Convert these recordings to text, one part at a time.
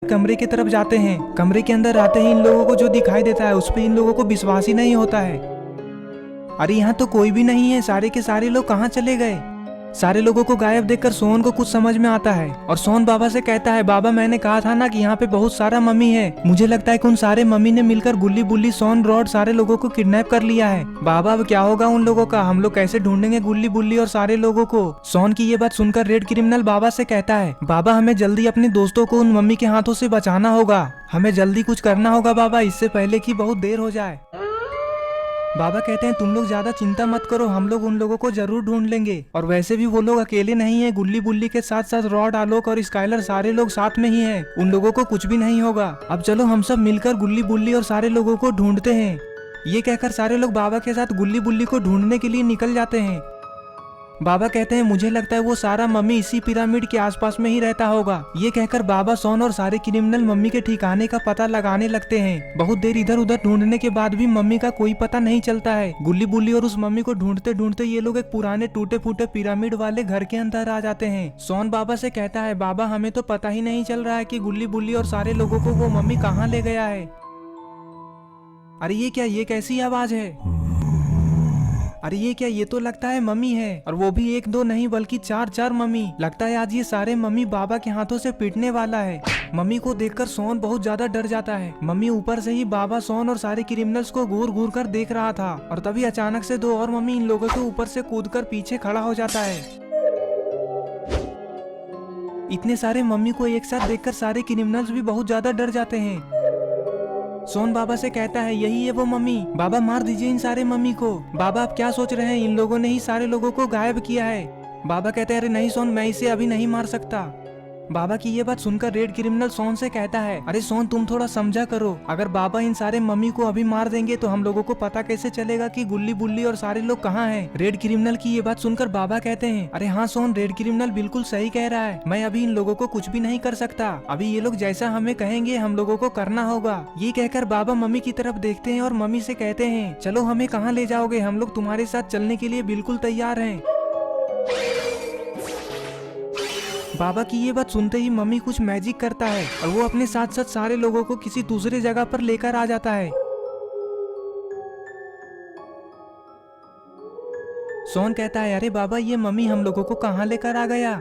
कमरे की तरफ जाते हैं। कमरे के अंदर आते ही इन लोगों को जो दिखाई देता है उस पे इन लोगों को विश्वास ही नहीं होता है। अरे यहाँ तो कोई भी नहीं है, सारे के सारे लोग कहाँ चले गए। सारे लोगों को गायब देखकर सोहन को कुछ समझ में आता है और सोहन बाबा से कहता है, बाबा मैंने कहा था ना कि यहाँ पे बहुत सारा मम्मी है। मुझे लगता है कि उन सारे मम्मी ने मिलकर गुल्ली बुल्ली सोहन रॉड सारे लोगों को किडनैप कर लिया है। बाबा अब क्या होगा उन लोगों का, हम लोग कैसे ढूंढेंगे गुल्ली बुल्ली और सारे लोगों को। सोहन की ये बात सुनकर रेड क्रिमिनल बाबा से कहता है, बाबा हमें जल्दी अपने दोस्तों को उन मम्मी के हाथों से बचाना होगा। हमें जल्दी कुछ करना होगा बाबा, इससे पहले कि बहुत देर हो जाए। बाबा कहते हैं तुम लोग ज्यादा चिंता मत करो, हम लोग उन लोगों को जरूर ढूंढ लेंगे। और वैसे भी वो लोग अकेले नहीं है, गुल्ली बुल्ली के साथ साथ रॉड, आलोक और स्काइलर सारे लोग साथ में ही हैं। उन लोगों को कुछ भी नहीं होगा। अब चलो हम सब मिलकर गुल्ली बुल्ली और सारे लोगों को ढूंढते हैं। ये कहकर सारे लोग बाबा के साथ गुल्ली बुल्ली को ढूंढने के लिए निकल जाते हैं। बाबा कहते हैं मुझे लगता है वो सारा मम्मी इसी पिरामिड के आसपास में ही रहता होगा। ये कहकर बाबा सोहन और सारे क्रिमिनल मम्मी के ठिकाने का पता लगाने लगते हैं। बहुत देर इधर उधर ढूंढने के बाद भी मम्मी का कोई पता नहीं चलता है। गुल्ली बुल्ली और उस मम्मी को ढूंढते ढूंढते ये लोग एक पुराने टूटे फूटे पिरामिड वाले घर के अंदर आ जाते हैं। सोहन बाबा से कहता है, बाबा हमें तो पता ही नहीं चल रहा है कि गुल्ली बुल्ली और सारे लोगों को वो मम्मी कहाँ ले गया है। अरे ये क्या, ये कैसी आवाज है। अरे ये क्या, ये तो लगता है मम्मी है, और वो भी एक दो नहीं बल्कि चार चार मम्मी। लगता है आज ये सारे मम्मी बाबा के हाथों से पीटने वाला है। मम्मी को देखकर सोहन बहुत ज्यादा डर जाता है। मम्मी ऊपर से ही बाबा, सोहन और सारे क्रिमिनल्स को घूर घूर कर देख रहा था, और तभी अचानक से दो और मम्मी इन लोगों के ऊपर से कूदकर पीछे खड़ा हो जाता है। इतने सारे मम्मी को एक साथ देखकर सारे क्रिमिनल्स भी बहुत ज्यादा डर जाते हैं। सोहन बाबा से कहता है, यही है वो मम्मी, बाबा मार दीजिए इन सारे मम्मी को। बाबा आप क्या सोच रहे हैं, इन लोगों ने ही सारे लोगों को गायब किया है। बाबा कहते हैं, अरे नहीं सोहन, मैं इसे अभी नहीं मार सकता। बाबा की ये बात सुनकर रेड क्रिमिनल सोहन से कहता है, अरे सोहन तुम थोड़ा समझा करो, अगर बाबा इन सारे मम्मी को अभी मार देंगे तो हम लोगों को पता कैसे चलेगा कि गुल्ली बुल्ली और सारे लोग कहाँ हैं। रेड क्रिमिनल की ये बात सुनकर बाबा कहते हैं, अरे हाँ सोहन, रेड क्रिमिनल बिल्कुल सही कह रहा है, मैं अभी इन लोगों को कुछ भी नहीं कर सकता। अभी ये लोग जैसा हमें कहेंगे हम लोगों को करना होगा। ये कहकर बाबा मम्मी की तरफ देखते हैं और मम्मी से कहते हैं, चलो हमें कहाँ ले जाओगे, हम लोग तुम्हारे साथ चलने के लिए बिल्कुल तैयार हैं। बाबा की ये बात सुनते ही मम्मी कुछ मैजिक करता है और वो अपने साथ साथ सारे लोगों को किसी दूसरे जगह पर लेकर आ जाता है। सोहन कहता है, अरे बाबा ये मम्मी हम लोगों को कहाँ लेकर आ गया।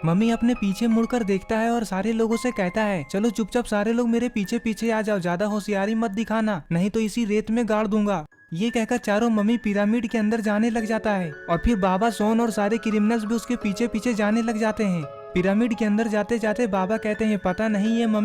मम्मी अपने पीछे मुड़कर देखता है और सारे लोगों से कहता है, चलो चुपचाप सारे लोग मेरे पीछे पीछे आ जाओ, ज्यादा होशियारी मत दिखाना, नहीं तो इसी रेत में गाड़ दूंगा। ये कहकर चारों मम्मी पिरामिड के अंदर जाने लग जाता है और फिर बाबा, सोहन और सारे क्रिमिनल्स भी उसके पीछे पीछे जाने लग जाते हैं। पिरामिड के अंदर जाते जाते बाबा कहते हैं, पता नहीं ये मम्मी